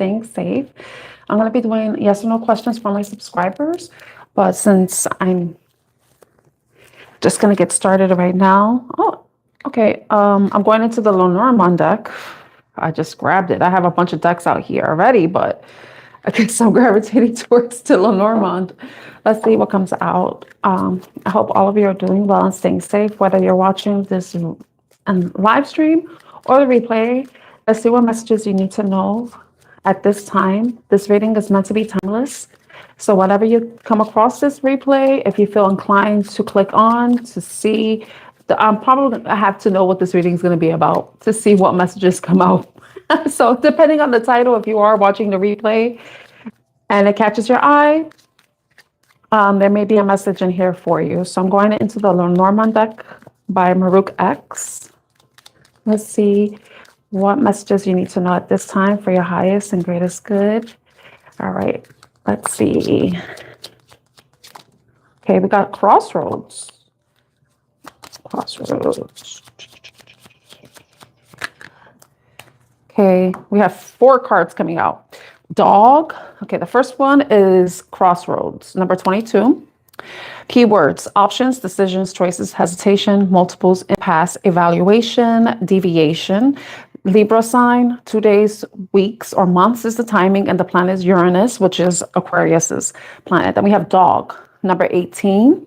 staying safe. I'm going to be doing yes or no questions for my subscribers, but since I'm just going to get started right now. Oh, okay. I'm going into the Lenormand deck. I just grabbed it. I have a bunch of decks out here already, but I guess I'm gravitating towards the Lenormand. Let's see what comes out. I hope all of you are doing well and staying safe, whether you're watching this live stream or the replay. Let's see what messages you need to know at this time. This reading is meant to be timeless. So whenever you come across this replay, if you feel inclined to click on to see, I'm probably going to have to know what this reading is going to be about to see what messages come out. So depending on the title, if you are watching the replay and it catches your eye, there may be a message in here for you. So I'm going into the Lenormand deck by Maruk X. Let's see what messages you need to know at this time for your highest and greatest good. All right, let's see. Okay, we got Crossroads. Crossroads. Okay, we have 4 cards coming out. Dog. Okay, the first one is Crossroads, number 22. Keywords: options, decisions, choices, hesitation, multiples, impasse, evaluation, deviation. Libra sign, 2 days, weeks, or months is the timing, and the planet is Uranus, which is Aquarius's planet. Then we have dog, number 18.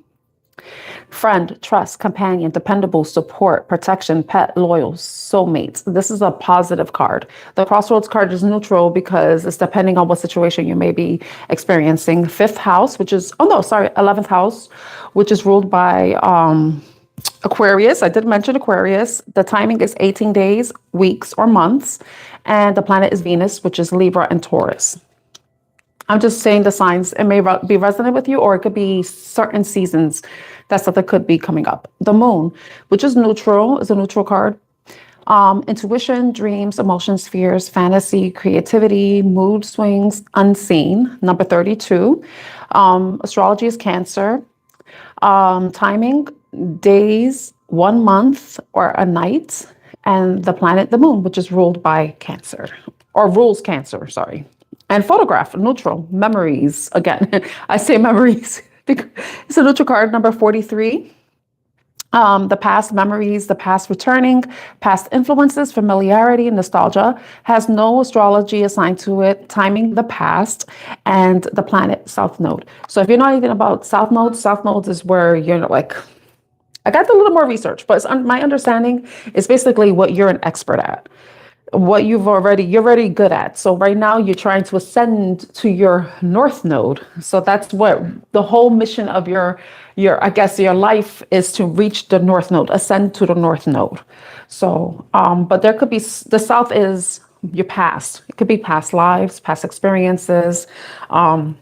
Friend, trust, companion, dependable, support, protection, pet, loyal, soulmates. This is a positive card. The Crossroads card is neutral because it's depending on what situation you may be experiencing. 5th house, which is, 11th house, which is ruled by Aquarius. I did mention Aquarius. The timing is 18 days, weeks, or months. And the planet is Venus, which is Libra and Taurus. I'm just saying the signs. It may be resonant with you, or it could be certain seasons that something could be coming up. The moon, which is neutral, is a neutral card. Intuition, dreams, emotions, fears, fantasy, creativity, mood swings, unseen. Number 32. Astrology is Cancer. Timing, days, 1 month, or a night. And the planet, the moon, which is ruled by Cancer, or rules Cancer, sorry. And photograph, neutral, memories. Again, I say memories. It's a neutral card, number 43. The past memories, the past returning, past influences, familiarity, nostalgia, has no astrology assigned to it, timing, the past, and the planet, South Node. So if you're not even about South Nodes is where you're like, I got a little more research, but my understanding is basically what you're an expert at. What you're already good at. So right now you're trying to ascend to your North Node. So that's what the whole mission of your I guess your life is, to reach the North Node, ascend to the North Node. So, but there could be, the South is your past. It could be past lives, past experiences. Some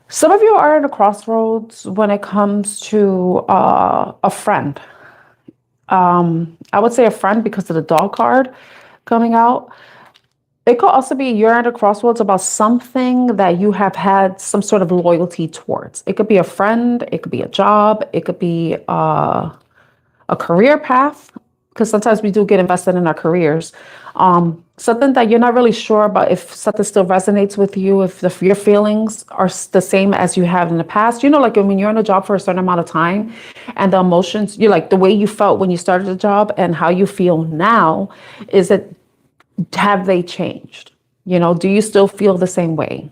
of you are at a crossroads when it comes to a friend. I would say a friend because of the dog card coming out. It could also be you're at a crossroads about something that you have had some sort of loyalty towards. It could be a friend, it could be a job, it could be a career path, because sometimes we do get invested in our careers. Something that you're not really sure about, if something still resonates with you, if your feelings are the same as you have in the past. You know, like when you're in a job for a certain amount of time and the emotions, you like the way you felt when you started the job and how you feel now, have they changed? You know, do you still feel the same way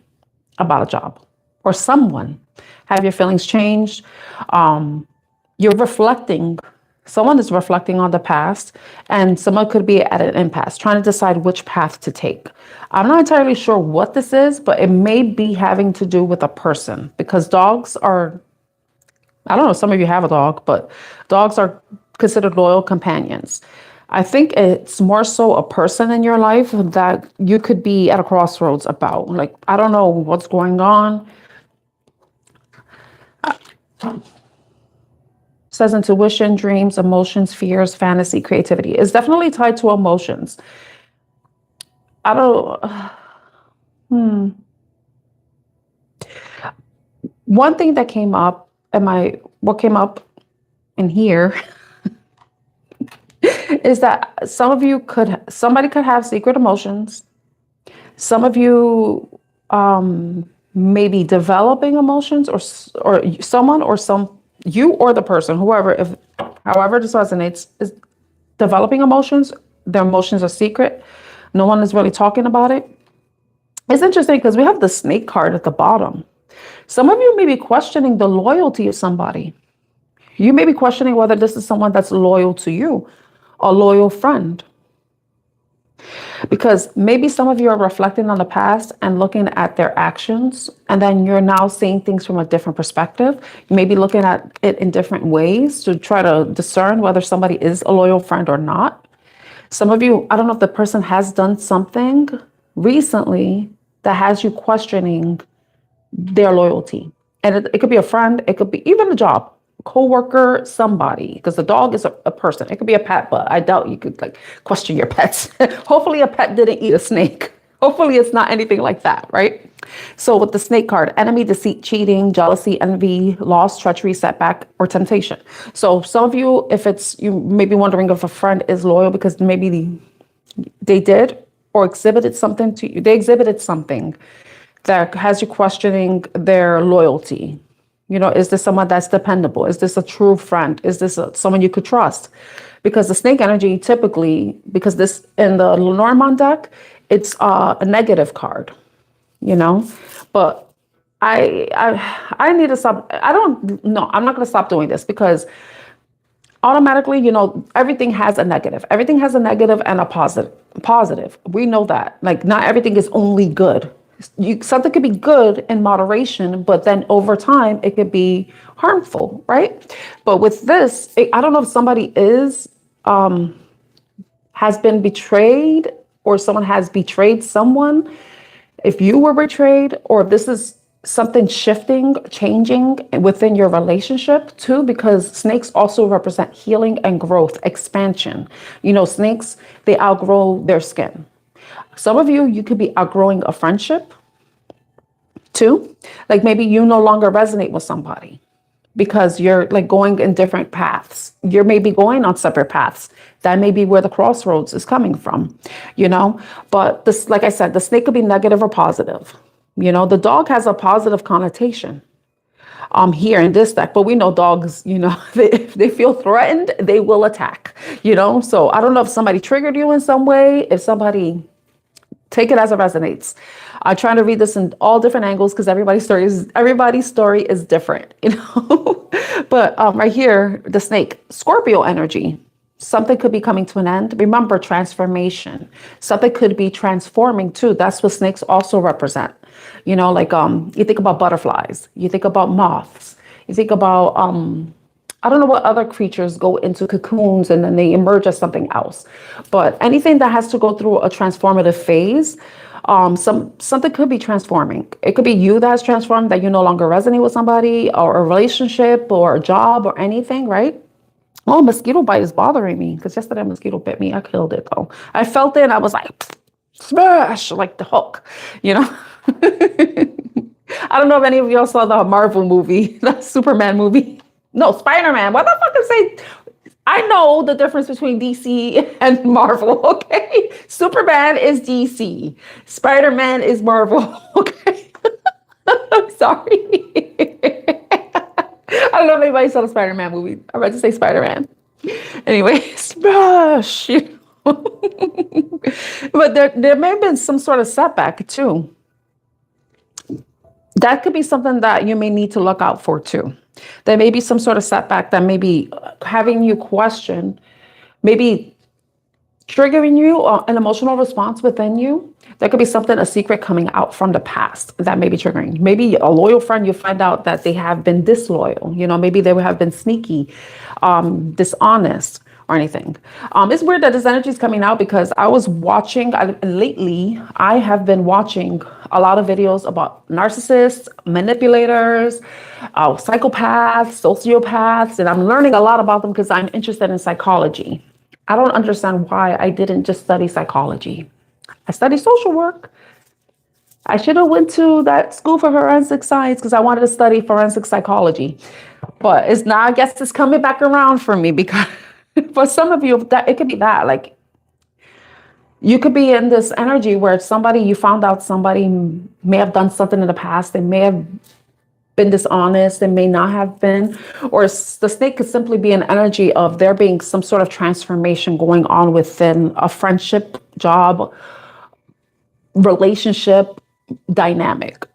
about a job or someone? Have your feelings changed? You're reflecting. Someone is reflecting on the past, and someone could be at an impasse, trying to decide which path to take. I'm not entirely sure what this is, but it may be having to do with a person, because dogs are, I don't know, some of you have a dog, but dogs are considered loyal companions. I think it's more so a person in your life that you could be at a crossroads about. Like, I don't know what's going on. Says intuition, dreams, emotions, fears, fantasy, creativity. It's definitely tied to emotions. I don't. One thing that came up what came up in here is that somebody could have secret emotions. Some of you may be developing emotions, or someone, or you or the person, whoever, however this resonates, is developing emotions. Their emotions are secret. No one is really talking about it. It's interesting because we have the snake card at the bottom. Some of you may be questioning the loyalty of somebody. You may be questioning whether this is someone that's loyal to you, a loyal friend. Because maybe some of you are reflecting on the past and looking at their actions, and then you're now seeing things from a different perspective. You may be looking at it in different ways to try to discern whether somebody is a loyal friend or not. Some of you, I don't know if the person has done something recently that has you questioning their loyalty. And it could be a friend, it could be even a job, co-worker, somebody, because the dog is a person. It could be a pet, but I doubt you could like question your pets. Hopefully a pet didn't eat a snake. Hopefully it's not anything like that, right? So with the snake card, enemy, deceit, cheating, jealousy, envy, loss, treachery, setback, or temptation. So some of you, you may be wondering if a friend is loyal because maybe they did or exhibited something to you. They exhibited something that has you questioning their loyalty. You know, is this someone that's dependable? Is this a true friend? Is this someone you could trust? Because the snake energy typically, because this in the Lenormand deck, it's a negative card, you know. But I need to stop. I'm not going to stop doing this because automatically, you know, everything has a negative. Everything has a negative and a positive. We know that. Like, not everything is only good. Something could be good in moderation, but then over time it could be harmful, right? But with this, I don't know if somebody has been betrayed, or someone has betrayed someone. If you were betrayed, or if this is something shifting, changing within your relationship too, because snakes also represent healing and growth, expansion. You know, snakes, they outgrow their skin. Some of you could be outgrowing a friendship too. Like maybe you no longer resonate with somebody because you're like going in different paths. You're maybe going on separate paths. That may be where the crossroads is coming from, you know. But this, like I said, the snake could be negative or positive. You know, the dog has a positive connotation here in this deck, but we know dogs, you know, if they feel threatened, they will attack, you know. So I don't know if somebody triggered you in some way, if somebody, take it as it resonates. I'm trying to read this in all different angles because everybody's story is different, you know. But right here, the snake, Scorpio energy. Something could be coming to an end. Remember, transformation. Something could be transforming too. That's what snakes also represent. You know, like you think about butterflies, you think about moths, you think about I don't know what other creatures go into cocoons and then they emerge as something else. But anything that has to go through a transformative phase, something could be transforming. It could be you that has transformed, that you no longer resonate with somebody, or a relationship or a job or anything, right? Oh, mosquito bite is bothering me because yesterday a mosquito bit me. I killed it though. I felt it and I was like, smash, like the Hulk, you know? I don't know if any of y'all saw the Marvel movie, the Superman movie. No, Spider-Man. What the fuck is say? I know the difference between DC and Marvel, okay? Superman is DC. Spider-Man is Marvel, okay? I'm sorry. I don't know if anybody saw the Spider-Man movie. I'm about to say Spider-Man. Anyway, smash. You know? But there may have been some sort of setback too. That could be something that you may need to look out for too. There may be some sort of setback that may be having you question, maybe triggering you, an emotional response within you. There could be something, a secret coming out from the past that may be triggering. Maybe a loyal friend, you find out that they have been disloyal. You know, maybe they have been sneaky, dishonest, or anything. It's weird that this energy is coming out because I was watching, lately, I have been watching a lot of videos about narcissists, manipulators, psychopaths, sociopaths, and I'm learning a lot about them because I'm interested in psychology. I don't understand why I didn't just study psychology. I studied social work. I should have went to that school for forensic science because I wanted to study forensic psychology. But it's now, I guess it's coming back around for me because for some of you, that it could be that, like, You could be in this energy where somebody, you found out somebody may have done something in the past. They may have been dishonest, they may not have been, or the snake could simply be an energy of there being some sort of transformation going on within a friendship, job, relationship dynamic,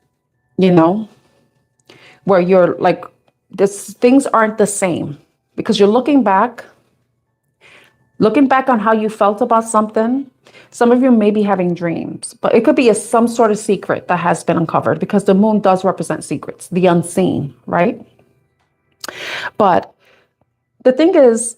you know, where you're like, this, things aren't the same because you're looking back on how you felt about something. Some of you may be having dreams, but it could be some sort of secret that has been uncovered because the moon does represent secrets, the unseen, right? But the thing is,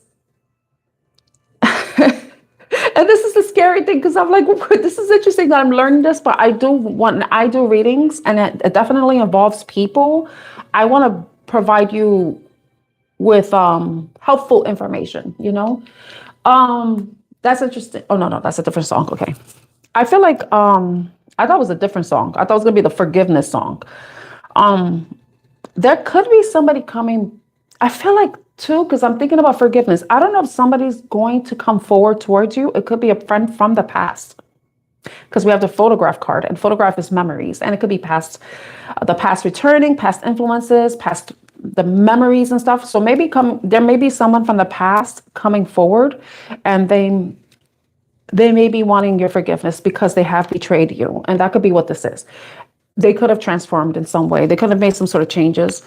and this is the scary thing because I'm like, this is interesting that I'm learning this, but I do readings and it definitely involves people. I want to provide you with helpful information, you know? That's interesting. Oh, no, that's a different song. Okay. I feel like, I thought it was a different song. I thought it was going to be the forgiveness song. There could be somebody coming. I feel like too, because I'm thinking about forgiveness. I don't know if somebody's going to come forward towards you. It could be a friend from the past because we have the photograph card and photograph is memories. And it could be the past returning, past influences, past the memories and stuff. So maybe there may be someone from the past coming forward and they may be wanting your forgiveness because they have betrayed you. And that could be what this is. They could have transformed in some way. They could have made some sort of changes.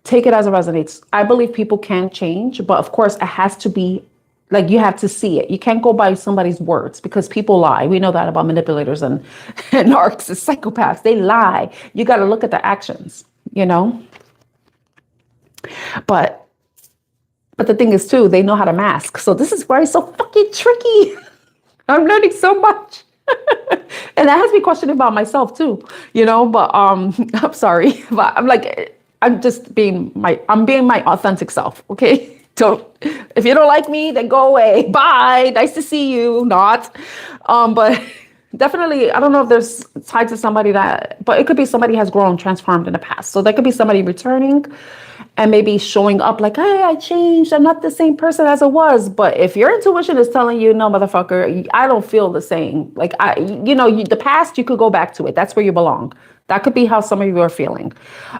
Take it as it resonates. I believe people can change, but of course it has to be like, you have to see it. You can't go by somebody's words because people lie. We know that about manipulators and narcissists, psychopaths. They lie. You got to look at the actions, you know? But the thing is too, they know how to mask. So this is why it's so fucking tricky. I'm learning so much. And that has me questioning about myself too, you know, but I'm sorry, but I'm like, I'm being my authentic self. Okay. So if you don't like me, then go away. Bye. Nice to see you. Not, but definitely, I don't know if there's tied to somebody but it could be somebody has grown, transformed in the past. So there could be somebody returning and maybe showing up like, hey, I changed. I'm not the same person as I was. But if your intuition is telling you, no, motherfucker, I don't feel the same. Like, the past, you could go back to it. That's where you belong. That could be how some of you are feeling.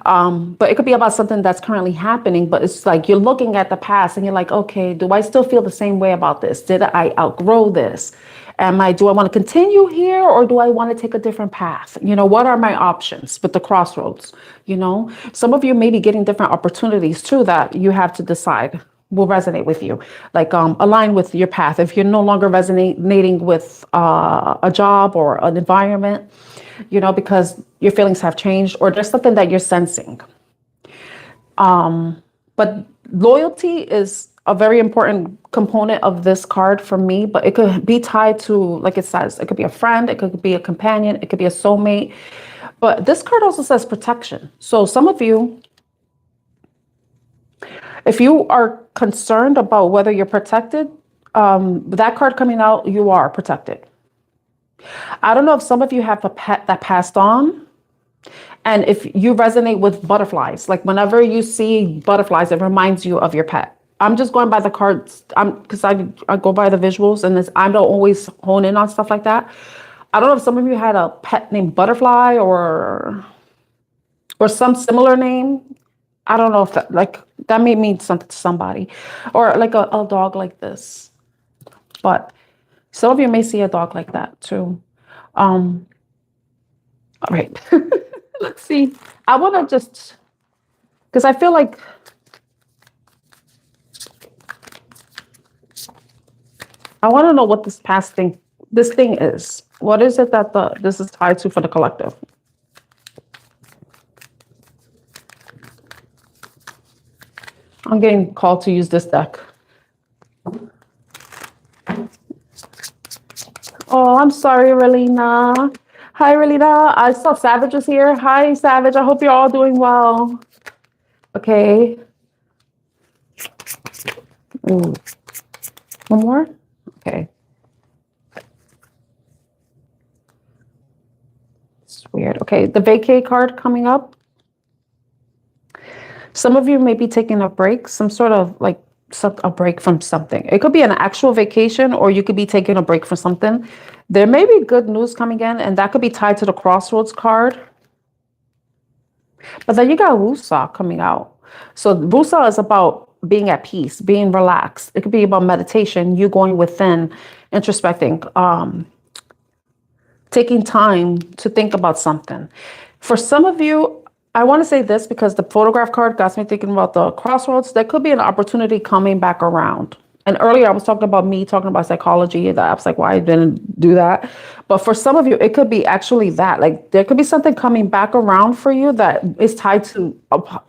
But it could be about something that's currently happening. But it's like you're looking at the past and you're like, okay, do I still feel the same way about this? Did I outgrow this? Do I want to continue here or do I want to take a different path? You know, what are my options with the crossroads? You know, some of you may be getting different opportunities too that you have to decide will resonate with you, like align with your path. If you're no longer resonating with a job or an environment, you know, because your feelings have changed or there's something that you're sensing. But loyalty is a very important component of this card for me, but it could be tied to, like it says, it could be a friend, it could be a companion, it could be a soulmate. But this card also says protection. So some of you, if you are concerned about whether you're protected, that card coming out, you are protected. I don't know if some of you have a pet that passed on. And if you resonate with butterflies, like whenever you see butterflies, it reminds you of your pet. I'm just going by the cards because I go by the visuals and I don't always hone in on stuff like that. I don't know if some of you had a pet named Butterfly or some similar name. I don't know if that may mean something to somebody, or like a dog like this. But some of you may see a dog like that too. All right. Let's see. I want to just, because I feel like I want to know what this thing is. What is it that this is tied to for the collective? I'm getting called to use this deck. Oh, I'm sorry, Relina. Hi, Relina. I saw Savage was here. Hi, Savage. I hope you're all doing well. Okay. Ooh. One more? Okay. It's weird. Okay, the vacay card coming up. Some of you may be taking a break, some sort of like a break from something. It could be an actual vacation, or you could be taking a break from something. There may be good news coming in, and that could be tied to the Crossroads card. But then you got Wusa coming out. So Wusa is about being at peace, being relaxed. It could be about meditation, you going within, introspecting, taking time to think about something. For some of you, I want to say this because the photograph card got me thinking about the Crossroads. There could be an opportunity coming back around. And earlier I was talking about psychology, that I was like, why I didn't do that. But for some of you, it could be actually that, like, there could be something coming back around for you that is tied to,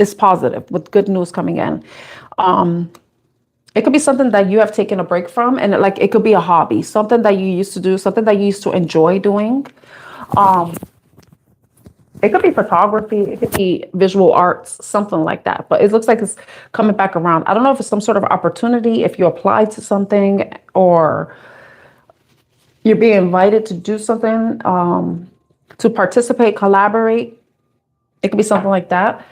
is positive, with good news coming in. It could be something that you have taken a break from, and like, it could be a hobby, something that you used to do, something that you used to enjoy doing. It could be photography, it could be visual arts, something like that. But it looks like it's coming back around. I don't know if it's some sort of opportunity, if you apply to something, or you're being invited to do something, to participate, collaborate. It could be something like that.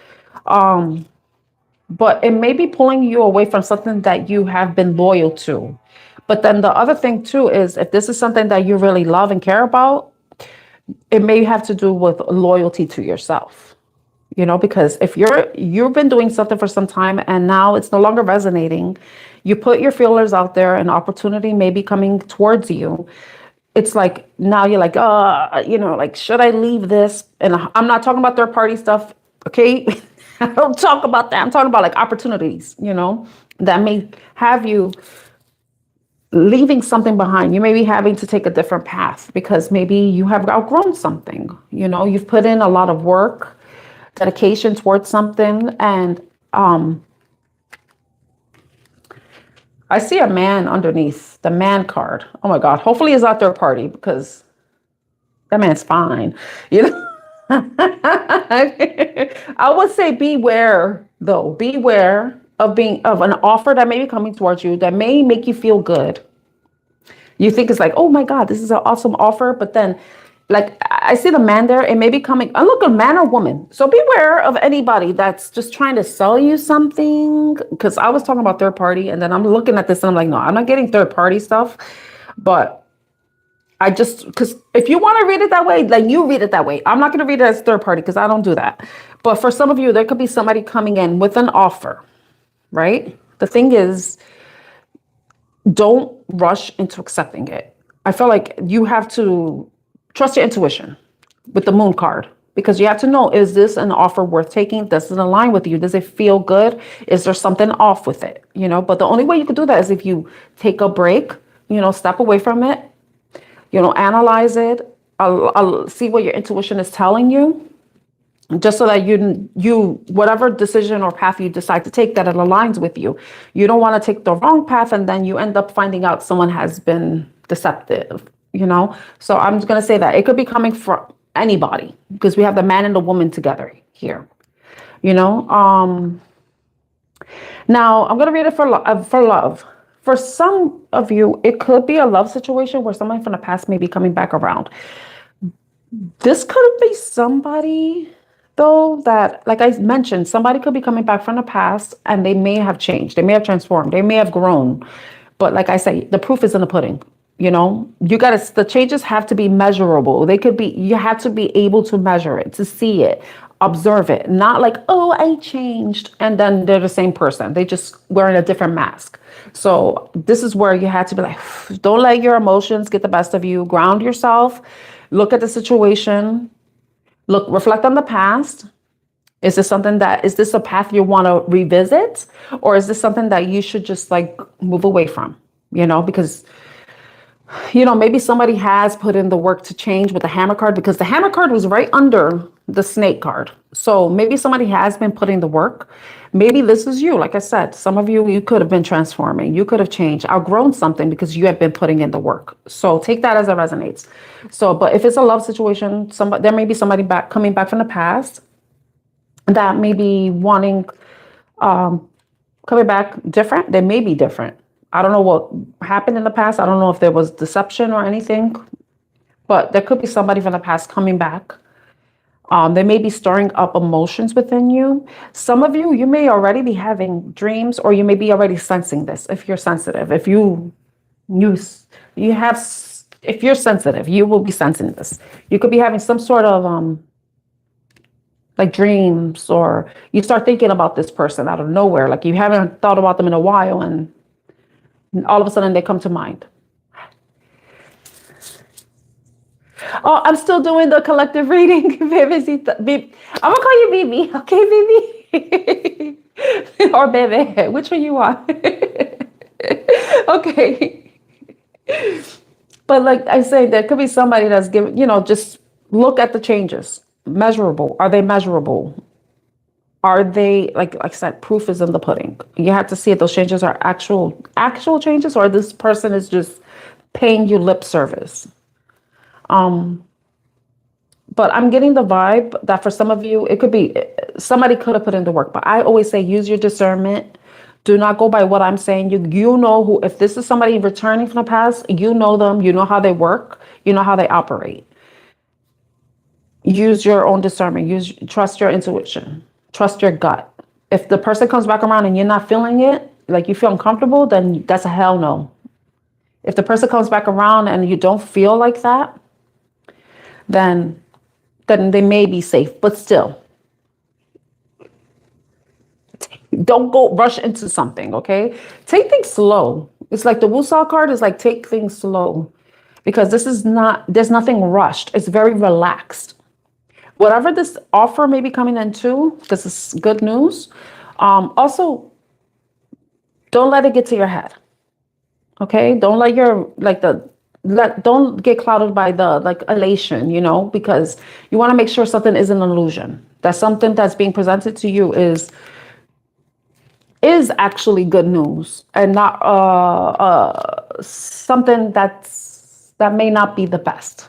But it may be pulling you away from something that you have been loyal to. But then the other thing too is, if this is something that you really love and care about, it may have to do with loyalty to yourself, because if you've been doing something for some time and now it's no longer resonating, you put your feelers out there, an opportunity may be coming towards you. It's like, now you're like, like, should I leave this? And I'm not talking about third party stuff. Okay. I don't talk about that. I'm talking about like opportunities, that may have you leaving something behind. You may be having to take a different path because maybe you have outgrown something. You've put in a lot of work, dedication towards something. And I see a man underneath the man card. Oh my God. Hopefully it's not third party, because that man's fine. I would say beware though. Beware of an offer that may be coming towards you that may make you feel good. You think it's like, oh my God, this is an awesome offer. But then, like, I see the man there, it may be coming, look, a man or woman. So beware of anybody that's just trying to sell you something. Because I was talking about third party, and then I'm looking at this and I'm like, no, I'm not getting third party stuff. But because if you want to read it that way, like, you read it that way. I'm not going to read it as third party because I don't do that. But for some of you, there could be somebody coming in with an offer. Right? The thing is, don't rush into accepting it. I feel like you have to trust your intuition with the moon card, because you have to know, is this an offer worth taking? Does it align with you? Does it feel good? Is there something off with it? But the only way you can do that is if you take a break, step away from it, analyze it. I'll see what your intuition is telling you, just so that you whatever decision or path you decide to take, that it aligns with you. You don't want to take the wrong path and then you end up finding out someone has been deceptive, So I'm just going to say that it could be coming from anybody, because we have the man and the woman together here, Now I'm going to read it for love. For some of you, it could be a love situation where someone from the past may be coming back around. This could be somebody, though, that, like I mentioned, somebody could be coming back from the past and they may have changed. They may have transformed. They may have grown. But like I say, the proof is in the pudding. The changes have to be measurable. You have to be able to measure it, to see it, observe it. Not like, oh, I changed, and then they're the same person. They just wearing a different mask. So this is where you had to be like, don't let your emotions get the best of you. Ground yourself. Look at the situation. Reflect on the past. Is this a path you want to revisit? Or is this something that you should just like move away from? Because, maybe somebody has put in the work to change with the hammer card, because the hammer card was right under the snake card. So maybe somebody has been putting the work. Maybe this is you. Like I said, some of you could have been transforming. You could have changed, outgrown something because you have been putting in the work. So take that as it resonates. So, but if it's a love situation, there may be somebody coming back from the past that may be wanting, coming back different. They may be different. I don't know what happened in the past. I don't know if there was deception or anything, but there could be somebody from the past coming back. They may be stirring up emotions within you. Some of you, you may already be having dreams, or you may be already sensing this if you're sensitive. You, you have, if you're sensitive, you will be sensing this. You could be having some sort of like dreams, or you start thinking about this person out of nowhere. Like you haven't thought about them in a while, and all of a sudden they come to mind. Oh, I'm still doing the collective reading. Baby, I'm gonna call you Bibi, okay, Bibi? Or Bebe, which one you want? Okay. But like I say, there could be somebody that's giving, just look at the changes. Measurable. Are they measurable? Are they, like I said, proof is in the pudding. You have to see if those changes are actual changes, or this person is just paying you lip service. But I'm getting the vibe that for some of you, it could be somebody could have put in the work. But I always say, use your discernment. Do not go by what I'm saying. You know who, if this is somebody returning from the past, you know them, you know how they work, you know how they operate. Use your own discernment. Trust your intuition. Trust your gut. If the person comes back around and you're not feeling it, like you feel uncomfortable, then that's a hell no. If the person comes back around and you don't feel like that, then they may be safe. But still, don't go rush into something, okay? Take things slow. It's like the Wusa card is like, take things slow, because there's nothing rushed. It's very relaxed. Whatever this offer may be coming into, this is good news. Also, don't let it get to your head. Okay? Don't let don't get clouded by the elation, because you want to make sure something is an illusion. That something that's being presented to you is actually good news, and not something that may not be the best,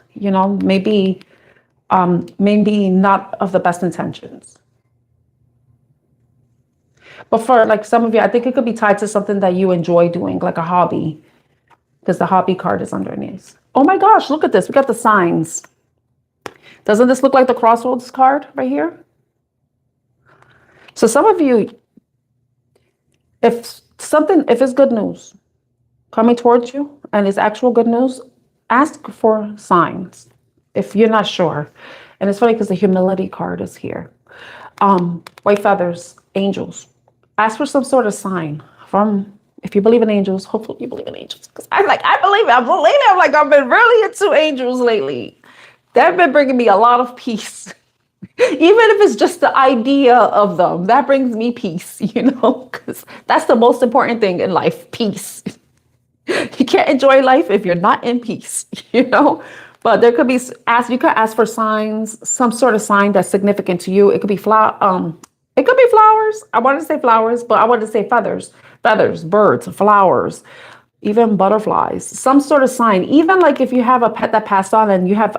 maybe not of the best intentions. But for like some of you, I think it could be tied to something that you enjoy doing, like a hobby, because the hobby card is underneath. Oh my gosh, look at this. We got the signs. Doesn't this look like the Crossroads card right here? So some of you, if it's good news coming towards you and it's actual good news, ask for signs if you're not sure. And it's funny because the humility card is here. White feathers, angels. Ask for some sort of sign from, if you believe in angels, hopefully you believe in angels. Because I believe it. I'm like, I've been really into angels lately. They've been bringing me a lot of peace. Even if it's just the idea of them, that brings me peace, because that's the most important thing in life, peace. You can't enjoy life if you're not in peace, But there could be, you could ask for signs, some sort of sign that's significant to you. It could be it could be flowers. I wanted to say flowers, but I wanted to say feathers, birds, flowers, even butterflies, some sort of sign. Even like if you have a pet that passed on and you have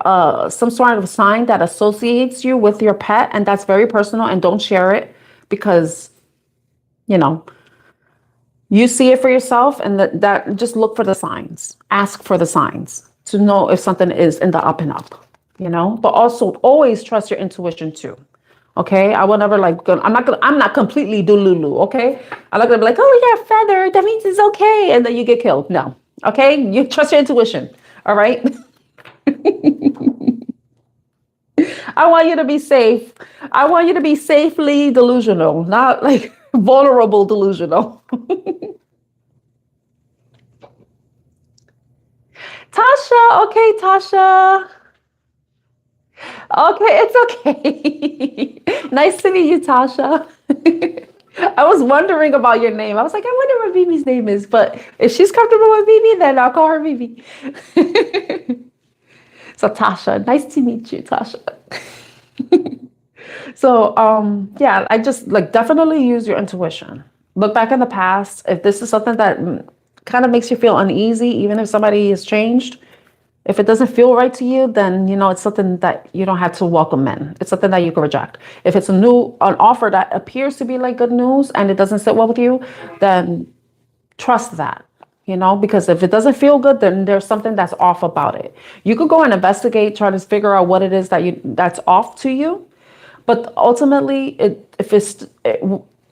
some sort of sign that associates you with your pet, and that's very personal, and don't share it because, you see it for yourself, and that just look for the signs. Ask for the signs to know if something is in the up and up, but also always trust your intuition too. Okay, I will never I'm not completely delulu. Okay, I'm not gonna be like, oh, we got a feather, that means it's okay, and then you get killed. No, okay, you trust your intuition. All right. I want you to be safe. I want you to be safely delusional, not like vulnerable delusional. Tasha, okay, Tasha. Okay, it's okay. Nice to meet you, Tasha. I was wondering about your name. I was like, I wonder what Bibi's name is, but if she's comfortable with Bibi, then I'll call her Bibi. So Tasha, nice to meet you, Tasha. So, yeah, I just definitely use your intuition. Look back in the past. If this is something that kind of makes you feel uneasy, even if somebody has changed, if it doesn't feel right to you, then, it's something that you don't have to welcome in. It's something that you can reject. If it's an offer that appears to be like good news and it doesn't sit well with you, then trust that. you know, because if it doesn't feel good, then there's something that's off about it. You could go and investigate, try to figure out what it is that's off to you. But ultimately,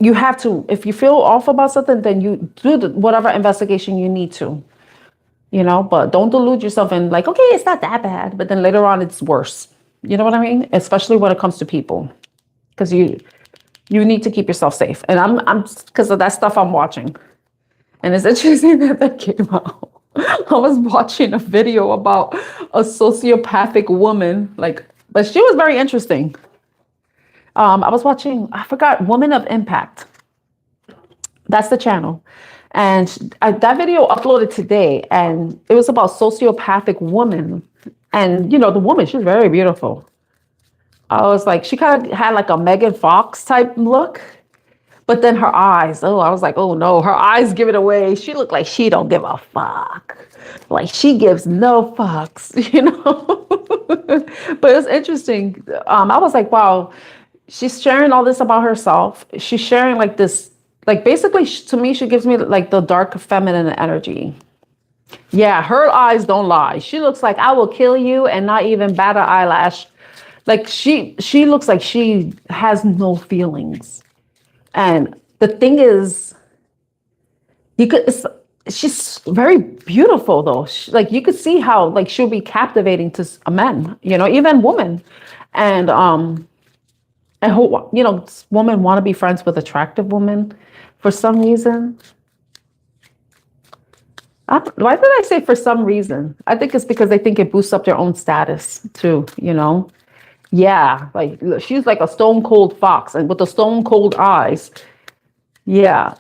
you have to, if you feel off about something, then you do whatever investigation you need to, you know, but don't delude yourself and like, okay, it's not that bad. But then later on, it's worse. You know what I mean? Especially when it comes to people, because you need to keep yourself safe. And I'm because of that stuff I'm watching. And it's interesting that came out. I was watching a video about a sociopathic woman, but she was very interesting. I was watching, I forgot, Woman of Impact. That's the channel. And that video uploaded today, and it was about sociopathic woman. And, you know, the woman, she's very beautiful. I was like, she kind of had like a Megan Fox type look. But then her eyes, I was like, oh no, her eyes give it away. She looked like she don't give a fuck. Like she gives no fucks, you know? But it's interesting. I was like, wow, she's sharing all this about herself. She's sharing like this, like basically to me, she gives me like the dark feminine energy. Yeah, her eyes don't lie. She looks like I will kill you and not even bat an eyelash. Like she looks like she has no feelings. And the thing is, she's very beautiful though. Like you could see how like she'll be captivating to a men, you know, even women. And who, you know, women want to be friends with attractive women for some reason. Why did I say for some reason? I think it's because they think it boosts up their own status too, you know? Yeah, like she's like a stone cold fox and with the stone cold eyes. Yeah.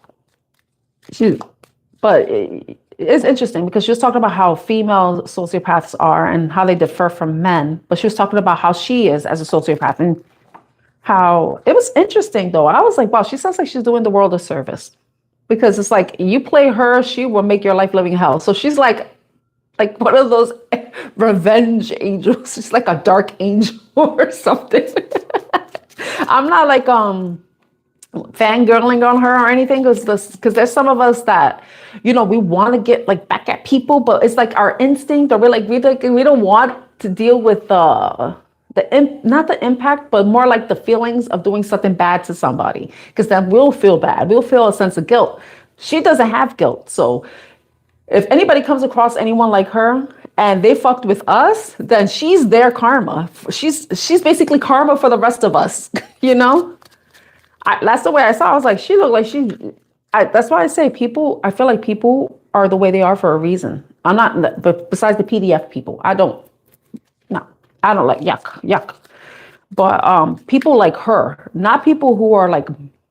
But it's interesting because she was talking about how female sociopaths are and how they differ from men. But she was talking about how she is as a sociopath and how it was interesting though. I was like, wow, she sounds like she's doing the world a service because it's like you play her, she will make your life living hell. So she's like one of those revenge angels. She's like a dark angel or something. I'm not like fangirling on her or anything because there's some of us that, you know, we want to get like back at people, but it's like our instinct, or we don't want to deal with not the impact, but more like the feelings of doing something bad to somebody, because then we'll feel bad. We'll feel a sense of guilt. She doesn't have guilt, so if anybody comes across anyone like her and they fucked with us, then she's their karma. She's basically karma for the rest of us, you know? That's the way I saw it. I was like, she looked like that's why I say I feel like people are the way they are for a reason. I'm not, but besides the PDF people, I don't like yuck. But people like her, not people who are like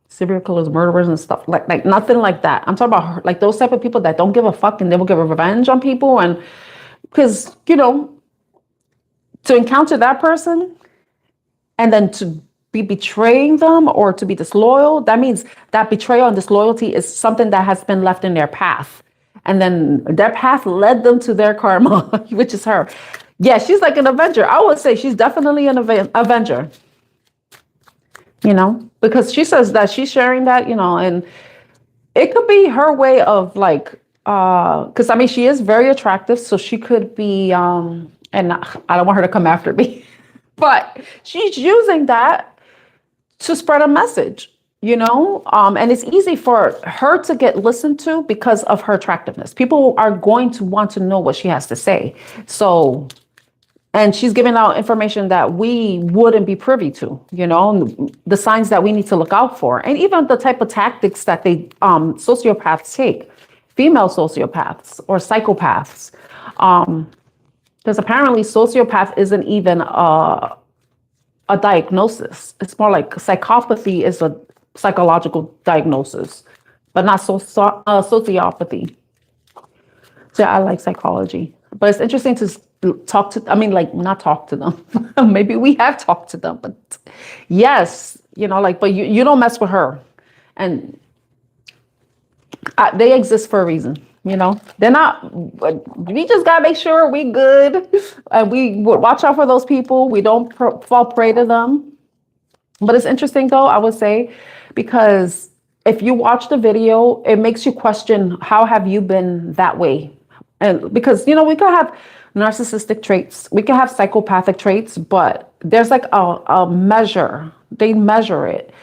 serial killers, murderers and stuff, like nothing like that. I'm talking about her, like those type of people that don't give a fuck and they will give a revenge on people. And because, you know, to encounter that person and then to be betraying them or to be disloyal, that means that betrayal and disloyalty is something that has been left in their path. And then their path led them to their karma, which is her. Yeah, she's like an avenger. I would say she's definitely an avenger. You know, because she says that she's sharing that, you know, and it could be her way of like, because I mean, she is very attractive, so she could be, and I don't want her to come after me, but she's using that to spread a message, you know, and it's easy for her to get listened to because of her attractiveness. People are going to want to know what she has to say. So, and she's giving out information that we wouldn't be privy to, you know, the signs that we need to look out for. And even the type of tactics that sociopaths take, female sociopaths or psychopaths. Because apparently sociopath isn't even a diagnosis. It's more like psychopathy is a psychological diagnosis, but not sociopathy. So I like psychology, but it's interesting to not talk to them. Maybe we have talked to them, but yes, you know, like, but you don't mess with her. And they exist for a reason, you know, they're not, we just got to make sure we good and we watch out for those people. We don't fall prey to them. But it's interesting though, I would say, because if you watch the video, it makes you question, how have you been that way? And because, we can have narcissistic traits, we can have psychopathic traits, but there's like a measure, they measure it.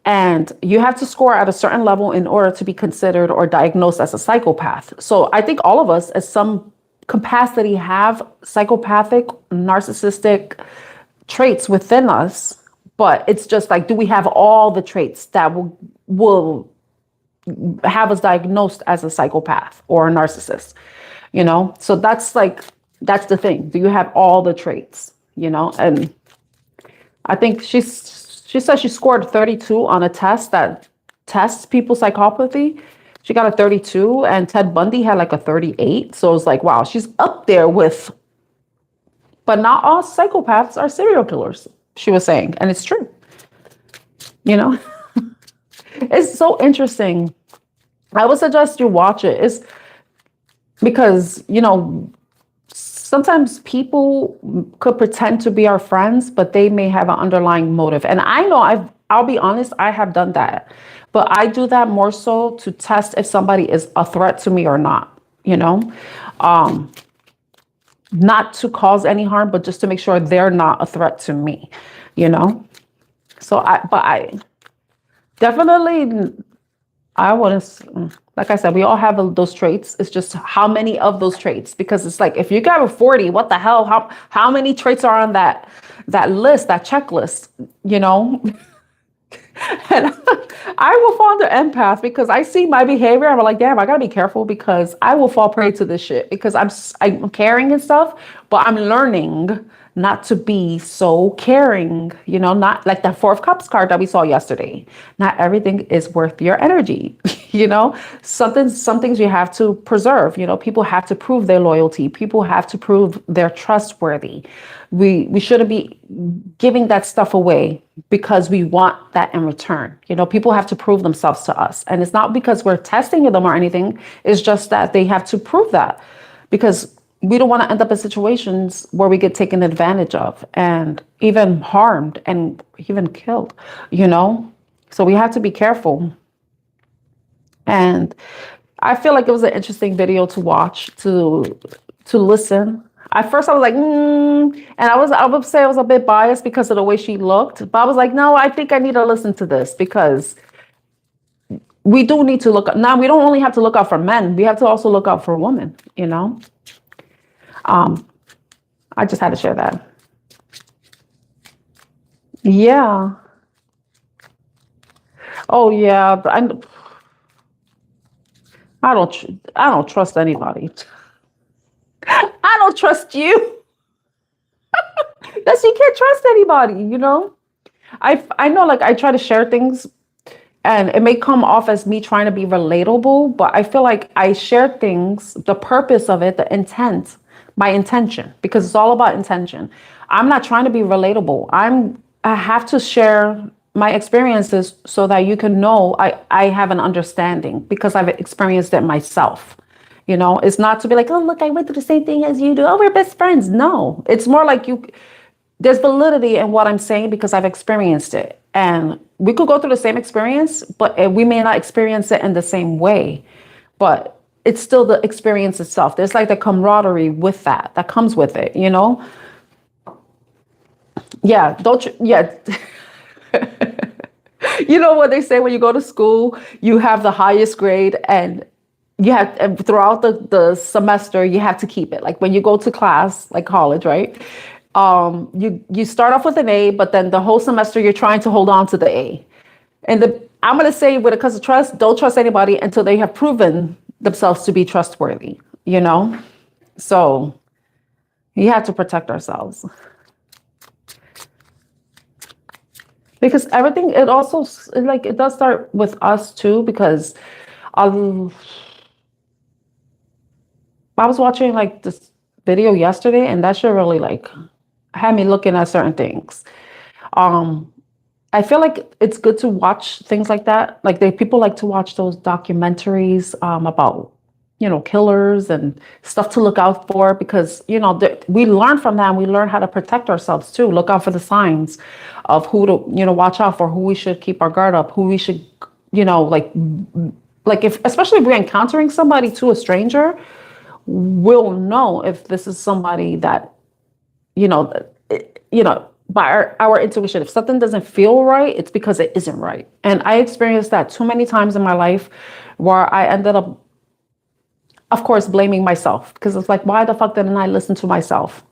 And you have to score at a certain level in order to be considered or diagnosed as a psychopath. So I think all of us, at some capacity, have psychopathic, narcissistic traits within us. But it's just like, do we have all the traits that will have us diagnosed as a psychopath or a narcissist? So that's the thing. Do you have all the traits? And I think she said she scored 32 on a test that tests people's psychopathy. She got a 32, and Ted Bundy had like a 38. So it's like, wow, she's up there with, but not all psychopaths are serial killers, she was saying. And it's true. It's so interesting. I would suggest you watch it. It's because, sometimes people could pretend to be our friends, but they may have an underlying motive. And I know I'll be honest, I have done that. But I do that more so to test if somebody is a threat to me or not, not to cause any harm, but just to make sure they're not a threat to me, So I definitely, I wouldn't, like I said, we all have those traits. It's just how many of those traits, because it's like, if you got a 40, what the hell, how many traits are on that list, that checklist, And I will fall under empath because I see my behavior. I'm like, damn, I gotta be careful because I will fall prey to this shit because I'm caring and stuff, but I'm learning not to be so caring, not like that Four of Cups card that we saw yesterday. Not everything is worth your energy, some things you have to preserve, people have to prove their loyalty. People have to prove they're trustworthy. We shouldn't be giving that stuff away because we want that in return. People have to prove themselves to us. And it's not because we're testing them or anything. It's just that they have to prove that, because we don't want to end up in situations where we get taken advantage of and even harmed and even killed, So we have to be careful. And I feel like it was an interesting video to watch, to listen. At first I was like, and I would say I was a bit biased because of the way she looked, but I was like, no, I think I need to listen to this because we do need to look up. Now, we don't only have to look out for men. We have to also look out for women, I just had to share that. Yeah. Oh yeah. I don't trust anybody. I don't trust you. That's, you can't trust anybody, I know, like, I try to share things and it may come off as me trying to be relatable, but I feel like I share things, the purpose of it, the intent, my intention, because it's all about intention. I'm not trying to be relatable. I have to share my experiences so that you can know I have an understanding because I've experienced it myself. It's not to be like, oh, look, I went through the same thing as you do. Oh, we're best friends. No, it's more like there's validity in what I'm saying because I've experienced it. And we could go through the same experience, but we may not experience it in the same way. But it's still the experience itself. There's like the camaraderie with that comes with it, Yeah, yeah. What they say when you go to school, you have the highest grade and you have throughout the semester, you have to keep it. Like when you go to class, like college, right? You start off with an A, but then the whole semester you're trying to hold on to the A. And I'm going to say, with a cause of trust, don't trust anybody until they have proven themselves to be trustworthy, So you have to protect ourselves. Because everything, it also, like, it does start with us too, because I was watching like this video yesterday and that shit really like had me looking at certain things. I feel like it's good to watch things like that. Like people like to watch those documentaries about, killers and stuff to look out for because, we learn from that and we learn how to protect ourselves too. Look out for the signs of who to, watch out for, who we should keep our guard up, who we should you know, like if, especially if we're encountering somebody to a stranger, we'll know if this is somebody that, you know, by our intuition, if something doesn't feel right, it's because it isn't right. And I experienced that too many times in my life where I ended up, of course, blaming myself because it's like, why the fuck didn't I listen to myself?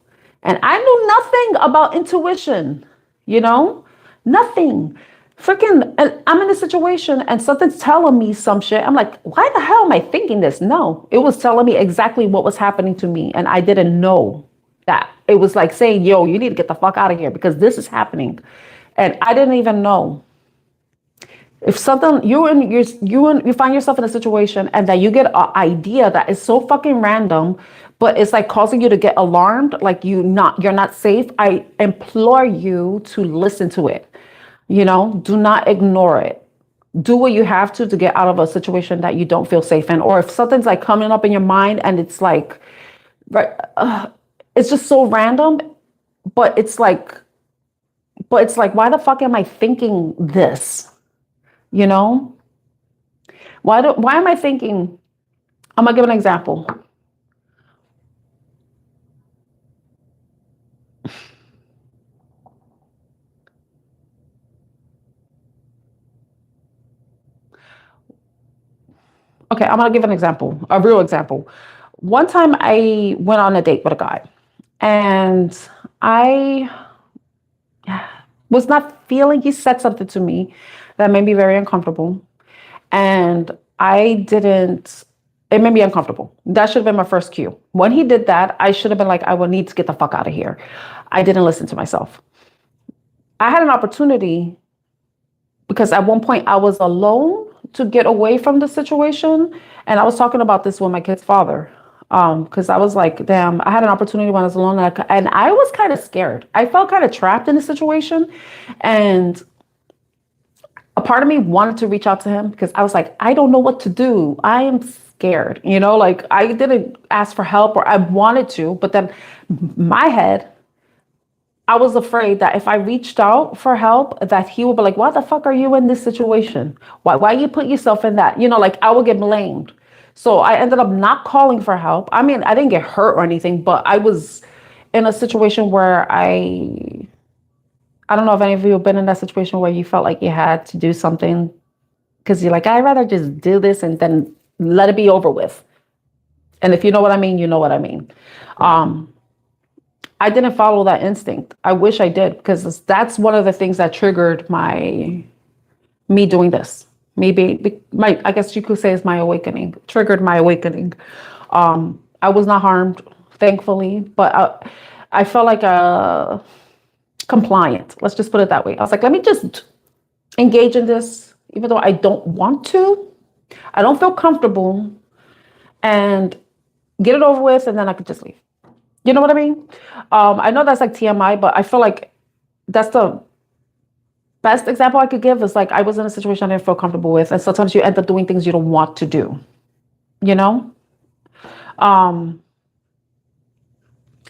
And I knew nothing about intuition, you know, nothing. Freaking, and I'm in a situation and something's telling me some shit. I'm like, why the hell am I thinking this? No, it was telling me exactly what was happening to me. And I didn't know that. It was like saying, yo, you need to get the fuck out of here because this is happening. And I didn't even know. If something you find yourself in a situation and that you get an idea that is so fucking random, but it's like causing you to get alarmed, like you're not safe, I implore you to listen to it. You know, do not ignore it. Do what you have to get out of a situation that you don't feel safe in. Or if something's like coming up in your mind and it's like, right, it's just so random, but it's like, why the fuck am I thinking this? You know, why am I thinking? I'm gonna give an example. Okay, I'm gonna give an example, a real example. One time I went on a date with a guy and I was not feeling, he said something to me that made me very uncomfortable. And it made me uncomfortable. That should have been my first cue. When he did that, I should have been like, I will need to get the fuck out of here. I didn't listen to myself. I had an opportunity because at one point I was alone to get away from the situation. And I was talking about this with my kid's father. Because I was like, damn, I had an opportunity when I was alone and I was kind of scared. I felt kind of trapped in the situation. And a part of me wanted to reach out to him because I was like, I don't know what to do. I am scared. You know, like I didn't ask for help or I wanted to, but then my head, I was afraid that if I reached out for help, that he would be like, why the fuck are you in this situation? Why you put yourself in that? You know, like I would get blamed. So I ended up not calling for help. I mean, I didn't get hurt or anything, but I was in a situation where I don't know if any of you have been in that situation where you felt like you had to do something because you're like, I'd rather just do this and then let it be over with. And if you know what I mean, you know what I mean. I didn't follow that instinct. I wish I did because that's one of the things that triggered me doing this. Maybe I guess you could say is my awakening, triggered my awakening. I was not harmed, thankfully, but I felt like compliant. Let's just put it that way. I was like, let me just engage in this, even though I don't want to. I don't feel comfortable, and get it over with, and then I could just leave. You know what I mean? I know that's like TMI, but I feel like that's the best example I could give is like I was in a situation I didn't feel comfortable with, and sometimes you end up doing things you don't want to do. You know?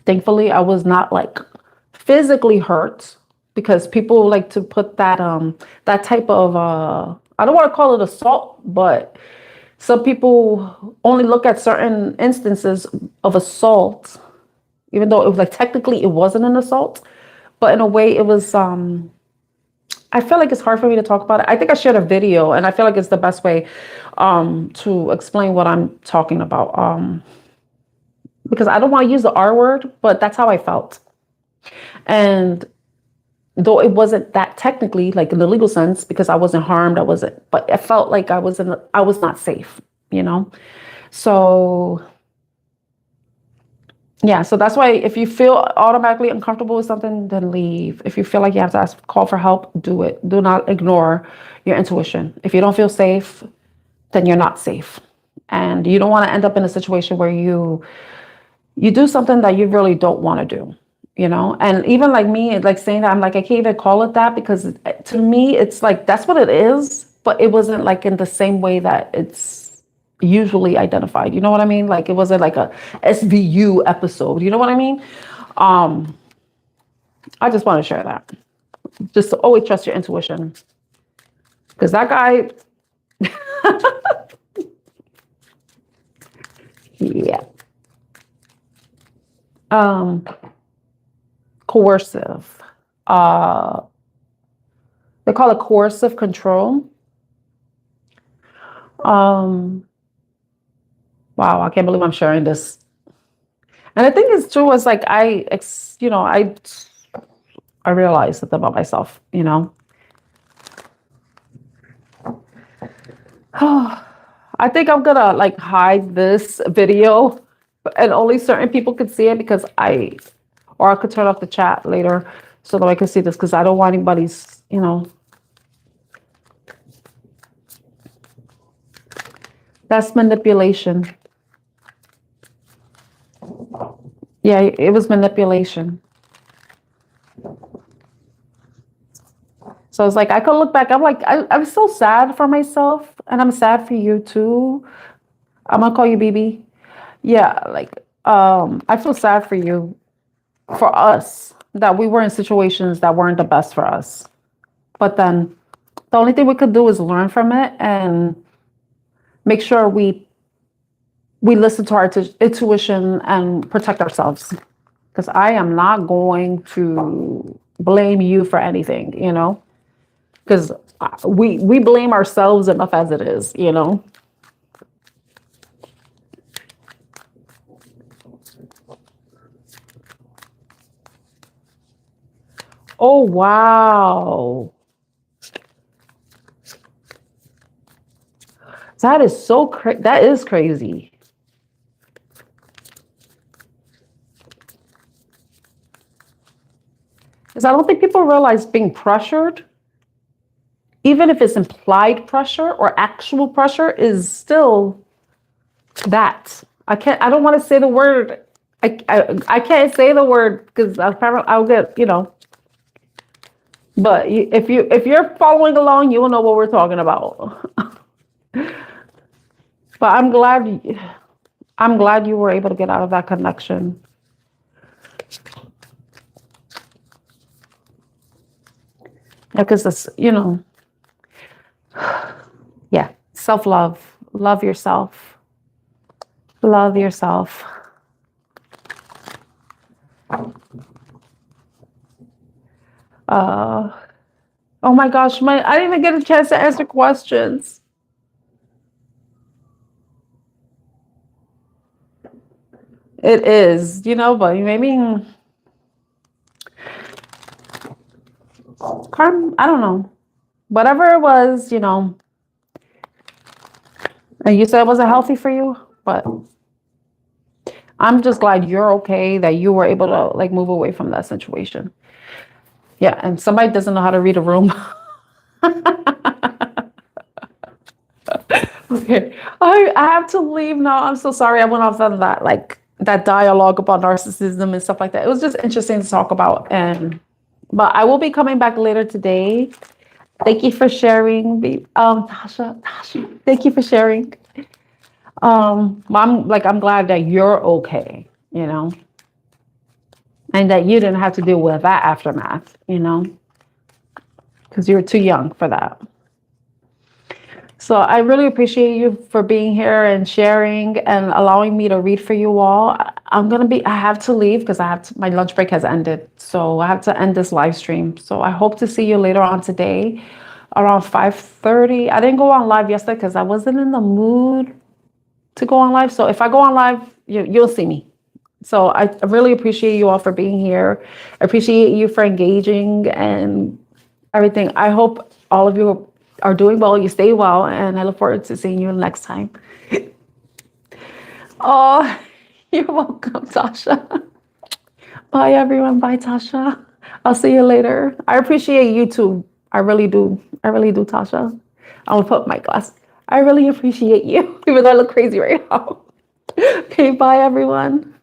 Thankfully, I was not like physically hurt because people like to put that that type of I don't want to call it assault, but some people only look at certain instances of assault, even though it was like technically it wasn't an assault, but in a way it was I feel like it's hard for me to talk about it. I think I shared a video and I feel like it's the best way to explain what I'm talking about. Because I don't want to use the R word, but that's how I felt. And though it wasn't that technically like in the legal sense, because I wasn't harmed, but I felt like I was not safe, you know? So yeah, so that's why if you feel automatically uncomfortable with something, then leave. If you feel like you have to call for help, do it. Do not ignore your intuition. If you don't feel safe, then you're not safe. And you don't want to end up in a situation where you do something that you really don't want to do, you know? And even like me, like saying that, I'm like, I can't even call it that because to me, it's like, that's what it is, but it wasn't like in the same way that it's usually identified. You know what I mean? Like it wasn't like a SVU episode. You know what I mean? I just want to share that. Just to always trust your intuition. Because that guy, Yeah. Coercive. They call it coercive control. Wow, I can't believe I'm sharing this. And I think it's true. It's like I realized it about myself, you know. I think I'm gonna like hide this video and only certain people can see it because or I could turn off the chat later so that I can see this because I don't want anybody's, you know. That's manipulation. Yeah, it was manipulation. So it's like I could look back. I'm like, I'm so sad for myself, and I'm sad for you too. I'm gonna call you BB. Yeah, like I feel sad for you, for us, that we were in situations that weren't the best for us. But then the only thing we could do is learn from it and make sure we listen to our intuition and protect ourselves. Because I am not going to blame you for anything, you know, because we blame ourselves enough as it is, you know. Oh, wow. That is so crazy. That is crazy. Because I don't think people realize being pressured, even if it's implied pressure or actual pressure, is still that. I don't want to say the word. I can't say the word because I'll get, you know. But if you're following along, you will know what we're talking about. But I'm glad you were able to get out of that connection. Yeah, because this, you know, yeah, self-love, love yourself, love yourself. Oh my gosh, I didn't even get a chance to answer questions. It is, you know, but maybe I don't know. Whatever it was, you know. And you said it wasn't healthy for you, but I'm just glad you're okay, that you were able to like move away from that situation. Yeah, and somebody doesn't know how to read a room. Okay, I have to leave now. I'm so sorry. I went off on that that dialogue about narcissism and stuff like that. It was just interesting to talk about, but I will be coming back later today. Thank you for sharing, Tasha. Thank you for sharing. I'm glad that you're okay, you know, and that you didn't have to deal with that aftermath, you know, because you were too young for that. So I really appreciate you for being here and sharing and allowing me to read for you all. I have to leave because my lunch break has ended. So I have to end this live stream. So I hope to see you later on today around 5:30. I didn't go on live yesterday because I wasn't in the mood to go on live. So if I go on live, you'll see me. So I really appreciate you all for being here. I appreciate you for engaging and everything. I hope all of you are doing well, you stay well, and I look forward to seeing you next time. Oh, you're welcome, Tasha. Bye, everyone. Bye, Tasha. I'll see you later. I appreciate you too. I really do. I really do, Tasha. I'll put my glass. I really appreciate you, even though I look crazy right now. Okay, bye, everyone.